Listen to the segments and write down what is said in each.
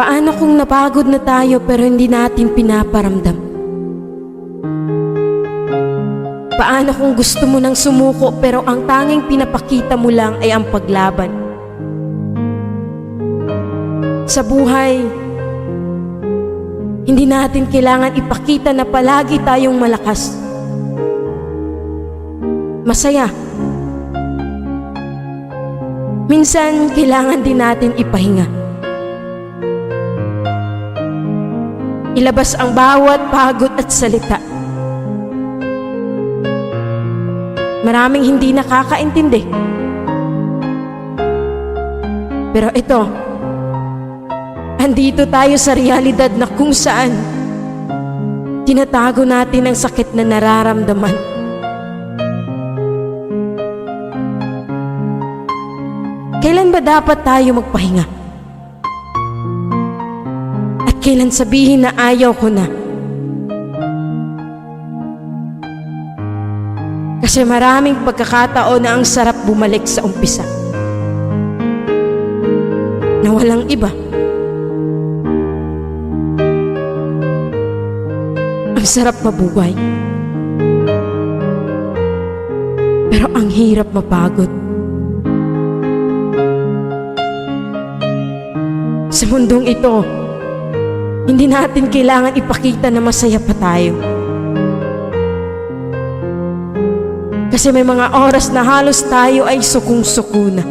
Paano kung napagod na tayo pero hindi natin pinaparamdam? Paano kung gusto mo nang sumuko pero ang tanging pinapakita mo lang ay ang paglaban? Sa buhay, hindi natin kailangan ipakita na palagi tayong malakas, masaya. Minsan, kailangan din natin ipahinga. Ilabas ang bawat pagod at salita. Maraming hindi nakakaintindi. Pero ito, andito tayo sa realidad na kung saan tinatago natin ang sakit na nararamdaman. Kailan ba dapat tayo magpahinga? At kailan sabihin na ayaw ko na? Kasi maraming pagkakataon na ang sarap bumalik sa umpisa, na walang iba. Ang sarap mabuhay, pero ang hirap mapagod. Sa mundong ito, hindi natin kailangan ipakita na masaya pa tayo. Kasi may mga oras na halos tayo ay sukong-suko na.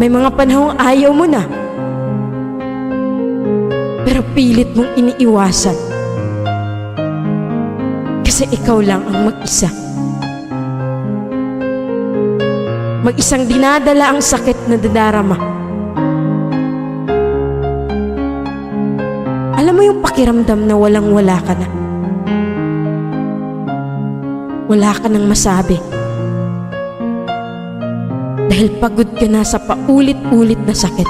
May mga panahong ayaw mo na, pero pilit mong iniiwasan. Kasi ikaw lang ang mag-isa. Mag-isang dinadala ang sakit na dadarama. Alam mo yung pakiramdam na walang-wala ka na. Wala ka nang masabi. Dahil pagod ka na sa paulit-ulit na sakit.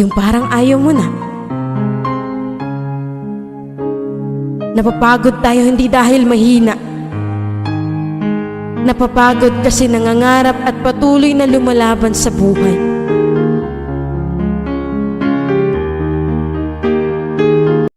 Yung parang ayaw mo na. Napapagod tayo hindi dahil mahina. Napapagod kasi nangangarap at patuloy na lumalaban sa buhay.